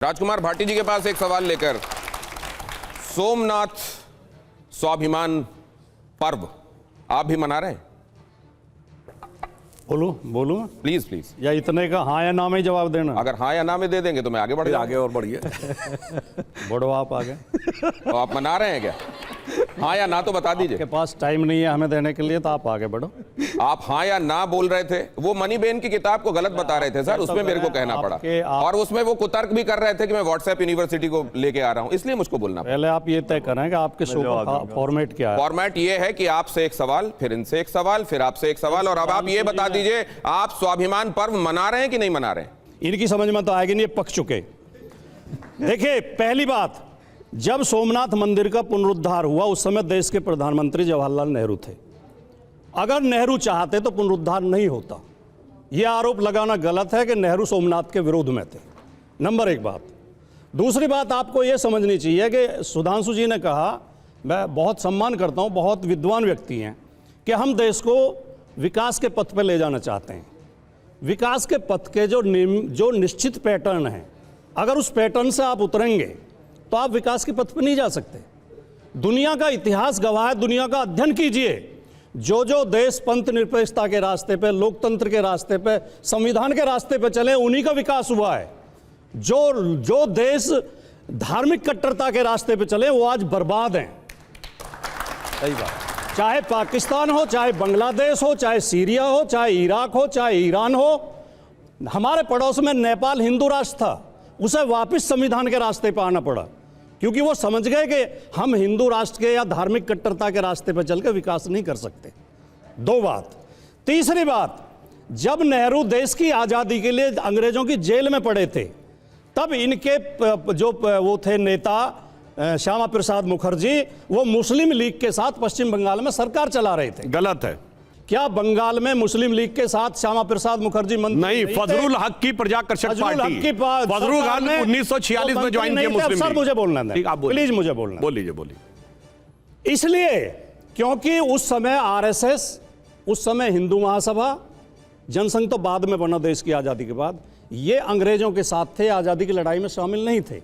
राजकुमार भाटी जी के पास एक सवाल लेकर, सोमनाथ स्वाभिमान पर्व आप भी मना रहे हैं? बोलूं प्लीज प्लीज, या इतने का हाँ या ना में जवाब देना? अगर हाँ या ना में दे देंगे तो मैं आगे बढ़ आगे और बढ़िए। बढ़ो आप आगे। तो आप मना रहे हैं क्या? हाँ या ना तो बता दीजिए। आपके पास टाइम नहीं है हमें देने के लिए, तो आप आगे बढ़ो। आप हाँ या ना बोल रहे थे, वो मनी बेन की किताब को गलत बता रहे थे सर, उसमें मेरे को कहना पड़ा, और उसमें वो कुतर्क भी कर रहे थे कि मैं व्हाट्सएप यूनिवर्सिटी को लेके आ रहा हूं, इसलिए मुझको बोलना पड़ा। पहले आप ये तय करें कि आपके शो का फॉर्मेट क्या है। फॉर्मेट ये है कि आपसे एक सवाल, फिर इनसे एक सवाल, फिर आपसे एक सवाल, और अब आप ये बता दीजिए आप स्वाभिमान पर्व मना रहे हैं कि नहीं मना रहे हैं? इनकी समझ में तो आएगी नहीं, ये पक चुके। देखिए, पहली बात, जब सोमनाथ मंदिर का पुनरुद्धार हुआ उस समय देश के प्रधानमंत्री जवाहरलाल नेहरू थे। अगर नेहरू चाहते तो पुनरुद्धार नहीं होता। यह आरोप लगाना गलत है कि नेहरू सोमनाथ के विरोध में थे। नंबर एक बात। दूसरी बात, आपको यह समझनी चाहिए कि सुधांशु जी ने कहा, मैं बहुत सम्मान करता हूं, बहुत विद्वान व्यक्ति हैं, कि हम देश को विकास के पथ पर ले जाना चाहते हैं। विकास के पथ के जो निश्चित पैटर्न है, अगर उस पैटर्न से आप उतरेंगे तो आप विकास के पथ पर नहीं जा सकते। दुनिया का इतिहास गवाह है, दुनिया का अध्ययन कीजिए। जो देश पंथ निरपेक्षता के रास्ते पे, लोकतंत्र के रास्ते पे, संविधान के रास्ते पे चले, उन्हीं का विकास हुआ है। जो देश धार्मिक कट्टरता के रास्ते पे चले वो आज बर्बाद हैं। सही बात। चाहे पाकिस्तान हो, चाहे बांग्लादेश हो, चाहे सीरिया हो, चाहे इराक हो, चाहे ईरान हो। हमारे पड़ोस में नेपाल हिंदू राष्ट्र था, उसे वापस संविधान के रास्ते पर आना पड़ा, क्योंकि वो समझ गए कि हम हिंदू राष्ट्र के या धार्मिक कट्टरता के रास्ते पर चलकर विकास नहीं कर सकते। दो बात। तीसरी बात, जब नेहरू देश की आज़ादी के लिए अंग्रेजों की जेल में पड़े थे, तब इनके जो वो थे नेता श्यामा प्रसाद मुखर्जी, वो मुस्लिम लीग के साथ पश्चिम बंगाल में सरकार चला रहे थे। गलत है। क्या बंगाल में मुस्लिम लीग के साथ श्यामा प्रसाद मुखर्जी मंत्री नहीं? फजलुल हक की प्रजाकर्षक पार्टी, फजलुल हक 1946 में ज्वाइन किया मुस्लिम लीग। सर मुझे बोलना है, प्लीज मुझे बोलना। बोलिए। इसलिए क्योंकि उस समय आरएसएस, उस समय हिंदू महासभा, जनसंघ तो बाद में बना देश की आजादी के बाद, ये अंग्रेजों के साथ थे, आजादी की लड़ाई में शामिल नहीं थे।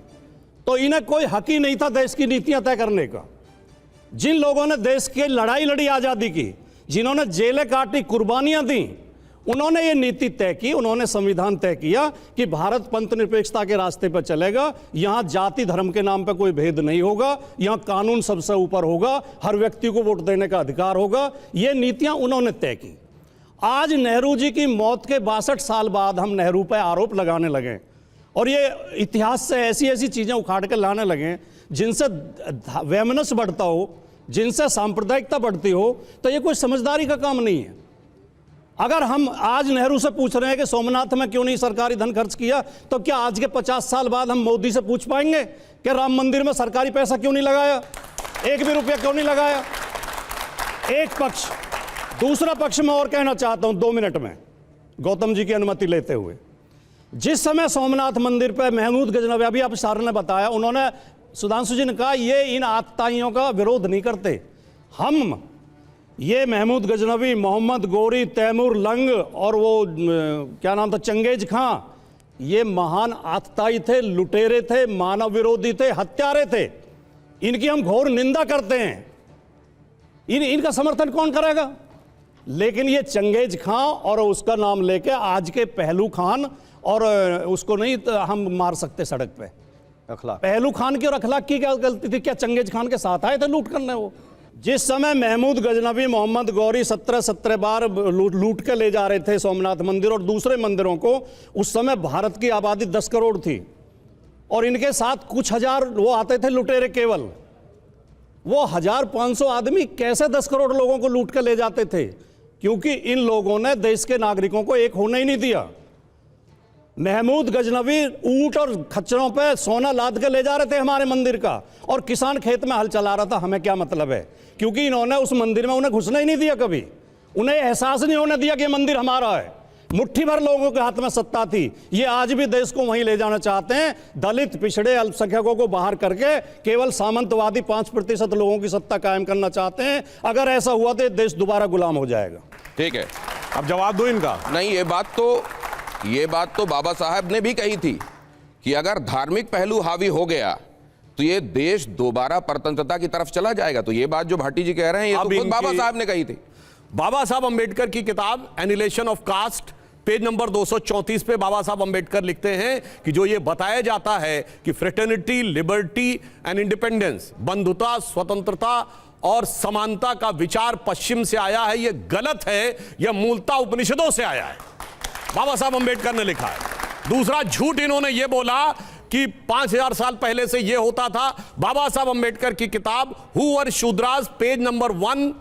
तो इन्हें कोई हक ही नहीं था देश की नीतियां तय करने का। जिन लोगों ने देश की लड़ाई लड़ी आजादी की, जिन्होंने जेलें काटी, कुर्बानियां दी, उन्होंने ये नीति तय की, उन्होंने संविधान तय किया कि भारत पंथ निरपेक्षता के रास्ते पर चलेगा, यहां जाति धर्म के नाम पर कोई भेद नहीं होगा, यहां कानून सबसे ऊपर होगा, हर व्यक्ति को वोट देने का अधिकार होगा। ये नीतियां उन्होंने तय की। आज नेहरू जी की मौत के 62 साल बाद हम नेहरू पर आरोप लगाने लगे और ये इतिहास से ऐसी ऐसी चीजें उखाड़ कर लाने लगे जिनसे वैमनस्य बढ़ता हो, जिनसे सांप्रदायिकता बढ़ती हो, तो ये कोई समझदारी का काम नहीं है। अगर हम आज नेहरू से पूछ रहे हैं कि सोमनाथ में क्यों नहीं सरकारी धन खर्च किया, तो क्या आज के 50 साल बाद हम मोदी से पूछ पाएंगे कि राम मंदिर में सरकारी पैसा क्यों नहीं लगाया, एक भी रुपया क्यों नहीं लगाया? एक पक्ष। दूसरा पक्ष मैं और कहना चाहता हूं 2 मिनट में, गौतम जी की अनुमति लेते हुए। जिस समय सोमनाथ मंदिर पर महमूद गजनवी, अभी आप सर ने बताया, उन्होंने, सुधांशु जी ने कहा, ये इन आतताइयों का विरोध नहीं करते। हम ये महमूद गजनवी, मोहम्मद गोरी, तैमूर लंग और वो क्या नाम था, चंगेज खां, ये महान आतताई थे, लुटेरे थे, मानव विरोधी थे, हत्यारे थे। इनकी हम घोर निंदा करते हैं। इनका समर्थन कौन करेगा? लेकिन ये चंगेज खां और उसका नाम लेके आज के पहलू खान, और उसको नहीं हम मार सकते सड़क पे। पहलू खान की और अखलाक की क्या गलती थी? क्या चंगेज खान के साथ आए थे लूट करने? वो जिस समय महमूद गजनवी, मोहम्मद गौरी 17 बार लूट के ले जा रहे थे सोमनाथ मंदिर और दूसरे मंदिरों को, उस समय भारत की आबादी 10 करोड़ थी और इनके साथ कुछ हजार वो आते थे लुटेरे केवल। वो 1500 आदमी कैसे 10 करोड़ लोगों को लूट के ले जाते थे? क्योंकि इन लोगों ने देश के नागरिकों को एक होने ही नहीं दिया। महमूद गजनवी ऊंट और खच्चरों पे सोना लाद के ले जा रहे थे हमारे मंदिर का, और किसान खेत में हल चला रहा था। हमें क्या मतलब है? क्योंकि इन्होंने उस मंदिर में उन्हें घुसना ही नहीं दिया कभी। उन्हें एहसास नहीं होने दिया कि ये मंदिर हमारा है। मुट्ठी भर लोगों के हाथ में सत्ता थी। ये आज भी देश को वहीं ले जाना चाहते हैं। दलित, पिछड़े, अल्पसंख्यकों को बाहर करके केवल सामंतवादी 5% लोगों की सत्ता कायम करना चाहते हैं। अगर ऐसा हुआ तो देश दोबारा गुलाम हो जाएगा। ठीक है, अब जवाब दो इनका। नहीं, ये बात तो बाबा साहब ने भी कही थी कि अगर धार्मिक पहलू हावी हो गया तो ये देश दोबारा परतंत्रता की तरफ चला जाएगा। तो ये बात जो भाटी जी कह रहे हैं, ये तो खुद बाबा साहब ने कही थी। बाबा साहब अंबेडकर की किताब annihilation of caste, page number 234 पे बाबा साहब अंबेडकर लिखते हैं कि जो ये बताया जाता है कि फ्रेटर्निटी, लिबर्टी एंड इंडिपेंडेंस, बंधुता, स्वतंत्रता और समानता का विचार पश्चिम से आया है, ये गलत है, यह मूलतः उपनिषदों से आया है, बाबा साहब अंबेडकर ने लिखा है। दूसरा झूठ इन्होंने ये बोला कि 5000 साल पहले से ये होता था। बाबा साहब अंबेडकर की किताब who were Shudras, page number 1,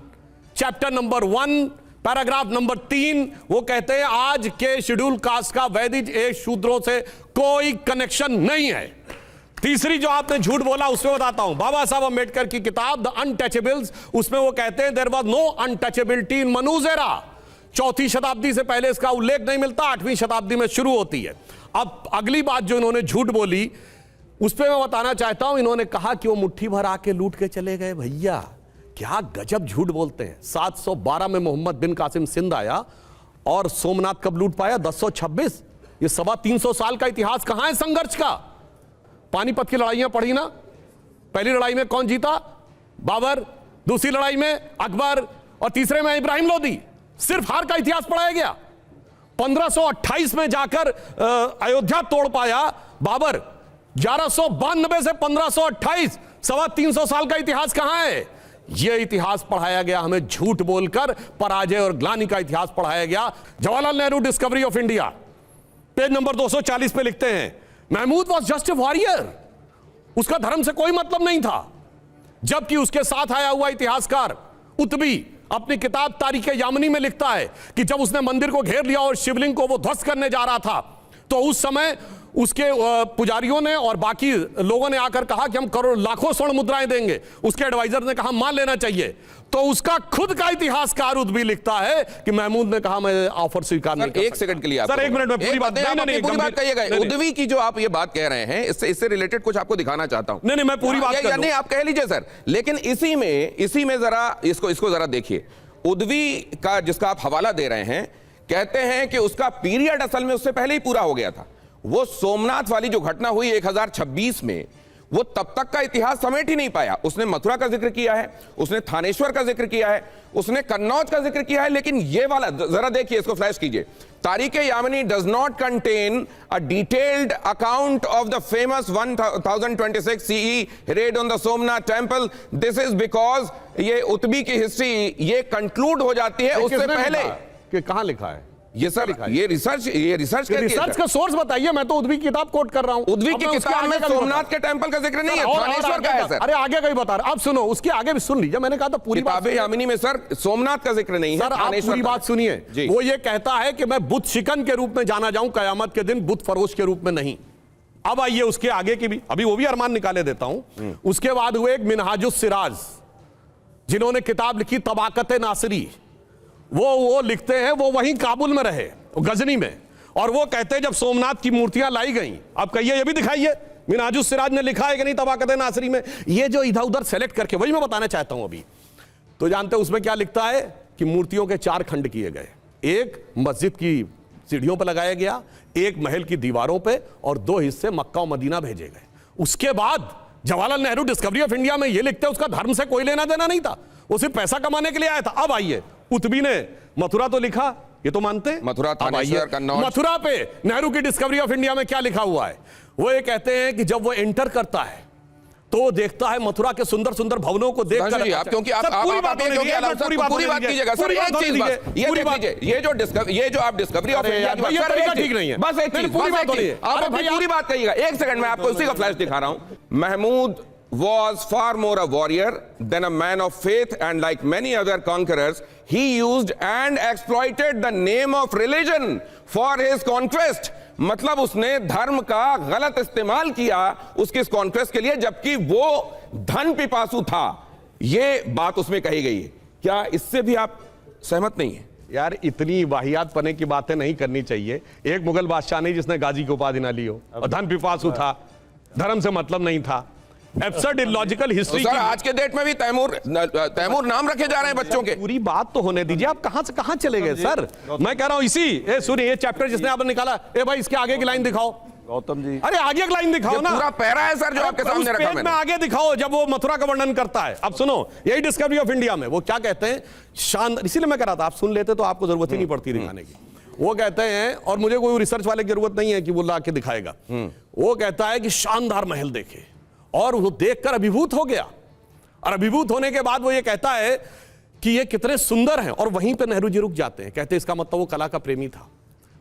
chapter number 1, paragraph number 3, वो कहते हैं आज के शेड्यूल कास्ट का वैदिक एज शूद्रों से कोई कनेक्शन नहीं है। तीसरी जो आपने झूठ बोला उसमें बताता हूं, बाबा साहब अंबेडकर की किताब द अनटचेबल्स, उसमें वो कहते हैं there was no untouchability in Manu's era. 4वीं शताब्दी से पहले इसका उल्लेख नहीं मिलता, 8वीं शताब्दी में शुरू होती है। अब अगली बात जो इन्होंने झूठ बोली उस पर मैं बताना चाहता हूं, इन्होंने कहा कि वो मुट्ठी भर आके लूट के चले गए। भैया क्या गजब झूठ बोलते हैं। 712 में मोहम्मद बिन कासिम सिंध आया और सोमनाथ कब लूट पाया? 1026। ये 325 साल का इतिहास कहां है संघर्ष का? पानीपत की लड़ाइयां पढ़ी ना, पहली लड़ाई में कौन जीता? बाबर, दूसरी लड़ाई में अकबर और तीसरे में इब्राहिम लोदी। सिर्फ हार का इतिहास पढ़ाया गया। 1528 में जाकर अयोध्या तोड़ पाया बाबर। 1192 से 1528, 325 साल का इतिहास कहां है? यह इतिहास पढ़ाया गया हमें झूठ बोलकर, पराजय और ग्लानि का इतिहास पढ़ाया गया। Jawaharlal Nehru discovery of India, page number 240 पे लिखते हैं Mahmud was just a warrior, उसका धर्म से कोई मतलब नहीं था। जबकि उसके साथ आया हुआ इतिहासकार उतबी अपनी किताब तारीख यामनी में लिखता है कि जब उसने मंदिर को घेर लिया और शिवलिंग को वो ध्वस्त करने जा रहा था, तो उस समय उसके पुजारियों ने और बाकी लोगों ने आकर कहा कि हम करोड़ लाखों स्वर्ण मुद्राएं देंगे। उसके एडवाइजर ने कहा मान लेना चाहिए। तो उसका खुद का इतिहासकार उद्वी लिखता है कि महमूद ने कहा मैं ऑफर स्वीकार नहीं कर सकता। एक सेकंड के लिए सर, एक मिनट में पूरी बात पूरी बात कहिएगा। उद्वी की जो आप ये बात कह रहे हैं, इससे रिलेटेड कुछ आपको दिखाना चाहता हूं। नहीं मैं पूरी बात नहीं, आप कह लीजिए सर, लेकिन इसी में जरा इसको जरा देखिए। उद्वी का जिसका आप हवाला दे रहे हैं, कहते हैं कि उसका पीरियड असल में उससे पहले ही पूरा हो गया था। वो सोमनाथ वाली जो घटना हुई 1026 में, वो तब तक का इतिहास समेट ही नहीं पाया। उसने मथुरा का जिक्र किया है, उसने थानेश्वर का जिक्र किया है, उसने कन्नौज का जिक्र किया है, लेकिन ये वाला जरा देखिए, इसको फ्लैश कीजिए। तारीख Yamini does not contain a detailed account of the famous 1026 CE red on the Somnath temple. This is because ये उतबी की हिस्ट्री ये कंक्लूड हो जाती है उससे पहले। कि कहां लिखा है ये सर? ये रिसर्च का सोर्स बताइए। मैं तो उद्वी की किताब कोट कर रहा हूं। उद्वी की किताब में सोमनाथ के टेंपल का जिक्र नहीं है, थानेश्वर का है सर। अरे आगे का ही बता रहा, आप सुनो, उसके आगे भी सुन लीजिए। मैंने कहा था पूरी बात यामिनी में सर सोमनाथ का जिक्र नहीं है, सर आप पूरी बात सुनिए। वो ये कहता है कि मैं बुत शिकन के रूप में जाना जाऊं कयामत के दिन, बुत फरोश के रूप में नहीं। अब आइए उसके आगे की भी, अभी वो भी अरमान निकाले देता हूं। उसके बाद हुए एक मिनहाजुस सिराज, जिन्होंने किताब लिखी तबाकत नासिरी। वो लिखते हैं, वो वहीं काबुल में रहे, गजनी में, और वो कहते हैं जब सोमनाथ की मूर्तियां लाई गई, आप कहिए ये भी दिखाइए। मिनहाजुस सिराज ने लिखा है कि नहीं तबाकत नासिरी में? ये जो इधर उधर सेलेक्ट करके, वही मैं बताना चाहता हूं अभी। तो जानते हैं उसमें क्या लिखता है कि मूर्तियों के 4 खंड किए गए, एक मस्जिद की सीढ़ियों पर लगाया गया, एक महल की दीवारों पर, और 2 हिस्से मक्का और मदीना भेजे गए। उसके बाद Jawaharlal Nehru discovery of India में ये लिखते हैं उसका धर्म से कोई लेना देना नहीं था, वो सिर्फ पैसा कमाने के लिए आया था। अब आइए, उतबी ने मथुरा तो लिखा, ये तो मानते हैं, मथुरा, थानेश्वर, कन्नौज। मथुरा पे नेहरू की डिस्कवरी ऑफ इंडिया में क्या लिखा हुआ है? वो ये कहते हैं कि जब वो एंटर करता है तो वो देखता है मथुरा के सुंदर सुंदर भवनों को देखकर, आप क्योंकि आप पूरी बात कीजिएगा सर। एक चीज बस ये देख लीजिए, ये जो आप डिस्कवरी ऑफ इंडिया ठीक नहीं है, बस एक चीज पूरी बात कहिएगा। एक सेकंड में आपको उसी का फ्लैश दिखा रहा हूं। Mahmood was far more a warrior than a man of faith, and like many other conquerors, he used and exploited the name of religion for his conquest. मतलब उसने धर्म का गलत इस्तेमाल किया उसकी इस कॉन्क्वेस्ट के लिए, जबकि वो धन पिपासु था। ये बात उसमें कही गई है। क्या इससे भी आप सहमत नहीं है? यार इतनी वाहियात पने की बातें नहीं करनी चाहिए। एक मुगल बादशाह नहीं जिसने गाजी की उपाधि ना ली हो, और धन पिपासु था, धर्म से मतलब नहीं था। Absurd illogical history. सर आज के डेट में भी तैमूर नाम रखे जा रहे हैं बच्चों के। पूरी बात तो होने दीजिए, आप कहां से कहां चले गए सर? मैं कह रहा हूं सुनिए, ये चैप्टर जिसने आपने निकाला, भाई इसके आगे की लाइन दिखाओ। गौतम जी, अरे आगे एक लाइन दिखाओ ना, पूरा पैरा है सर जो आपके उस सामने रखा पेज में मैंने। आगे दिखाओ जब वो मथुरा का वर्णन करता है। अब सुनो, यही डिस्कवरी ऑफ इंडिया में वो क्या कहते हैं, शानदार, इसीलिए मैं कह रहा था आप सुन लेते तो आपको जरूरत ही नहीं पड़ती दिखाने की। वो कहते हैं, और मुझे कोई रिसर्च वाले की जरूरत नहीं है कि वो ला के दिखाएगा, वो कहता है कि शानदार महल देखे, और वो देखकर अभिभूत हो गया, और अभिभूत होने के बाद वो ये कहता है कि ये कितने सुंदर हैं, और वहीं पे नेहरू जी रुक जाते हैं, कहते हैं इसका मतलब वो कला का प्रेमी था।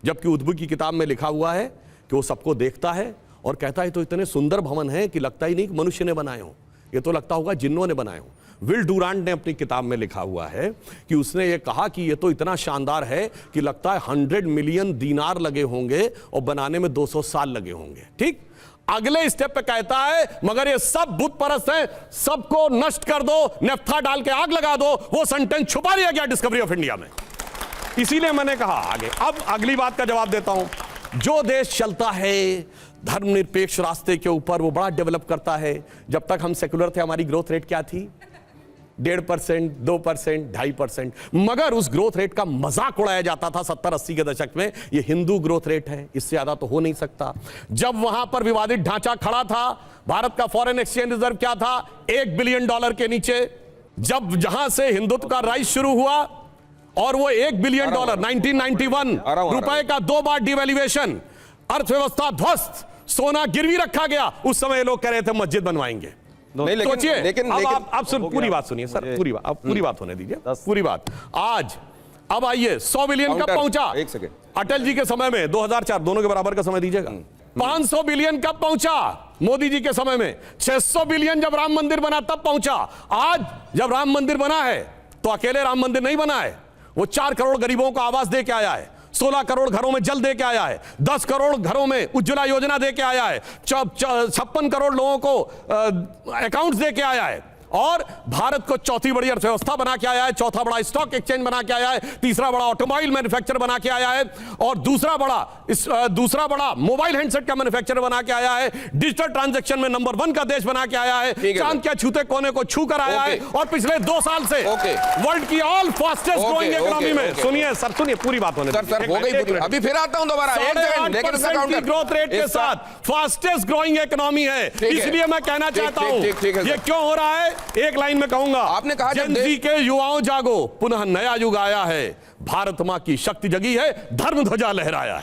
जबकि उद्भव की किताब में लिखा हुआ है कि वो सबको देखता है और कहता है तो इतने सुंदर भवन हैं कि लगता ही नहीं कि मनुष्य ने बनाए हो, ये तो लगता होगा जिन्नों ने बनाए हो। विल डुरांट ने अपनी किताब में लिखा हुआ है कि उसने ये कहा कि ये तो इतना शानदार है कि लगता है 100 मिलियन दीनार लगे होंगे और बनाने में 200 साल लगे होंगे। ठीक, अगले स्टेप पे कहता है मगर ये सब बुत परस्त हैं, सबको नष्ट कर दो, नेफ्था डाल के आग लगा दो। वो सेंटेंस छुपा दिया गया डिस्कवरी ऑफ इंडिया में। इसीलिए मैंने कहा आगे, अब अगली बात का जवाब देता हूं। जो देश चलता है धर्मनिरपेक्ष रास्ते के ऊपर वो बड़ा डेवलप करता है। जब तक हम सेकुलर थे हमारी ग्रोथ रेट क्या थी, 1.5%, 2%, 2.5%, मगर उस ग्रोथ रेट का मजाक उड़ाया जाता था 70-80 के दशक में। ये हिंदू ग्रोथ रेट है, इससे ज्यादा तो हो नहीं सकता। जब वहां पर विवादित ढांचा खड़ा था, भारत का फॉरेन एक्सचेंज रिजर्व क्या था, $1 बिलियन के नीचे। जब जहां से हिंदुत्व का राइज शुरू हुआ और वो $1 बिलियन 1991 रुपए का 2 बार डिवैल्यूएशन, अर्थव्यवस्था ध्वस्त, सोना गिरवी रखा गया। उस समय लोग कह रहे थे मस्जिद बनवाएंगे। नहीं, सोचिए, लेकिन आप पूरी बात सुनिए सर, पूरी बात होने दीजिए, पूरी बात। आज अब आइए 100 बिलियन कब पहुंचा? एक सेकंड, अटल जी के समय में 2004, दोनों के बराबर का समय दीजिएगा। 500 बिलियन कब पहुंचा? मोदी जी के समय में। 600 बिलियन जब राम मंदिर बना तब पहुंचा। आज जब राम मंदिर बना है तो अकेले राम मंदिर नहीं बना है, वो 4 करोड़ गरीबों को आवास दे के आया है, 16 करोड़ घरों में जल दे के आया है, 10 करोड़ घरों में उज्ज्वला योजना दे के आया है, 56 करोड़ लोगों को अकाउंट्स दे के आया है, और भारत को चौथी बड़ी अर्थव्यवस्था बना के आया है, चौथा बड़ा स्टॉक एक्सचेंज बना के आया है, तीसरा बड़ा ऑटोमोबाइल मैन्युफैक्चर बना के आया है, और दूसरा बड़ा मोबाइल हैंडसेट का मैन्युफैक्चर बना के आया है, डिजिटल ट्रांजैक्शन में नंबर 1 का देश बना के आया है, चांद के छूते कोने को छू कर आया है, और पिछले 2 साल से वर्ल्ड की ऑल फास्टेस्ट ग्रोइंग इकोनॉमी में। सुनिए सर, सुनिए, पूरी बात होने सर हो गई, अभी फिर आता हूं दोबारा। 8% की ग्रोथ रेट के साथ फास्टेस्ट ग्रोइंग इकोनॉमी है। इसलिए मैं कहना चाहता हूं ये क्यों हो रहा है, एक लाइन में कहूंगा, आपने कहा जेन ज़ी के युवाओं जागो, पुनः नया युग आया है, भारत मां की शक्ति जगी है, धर्म ध्वजा लहराया है।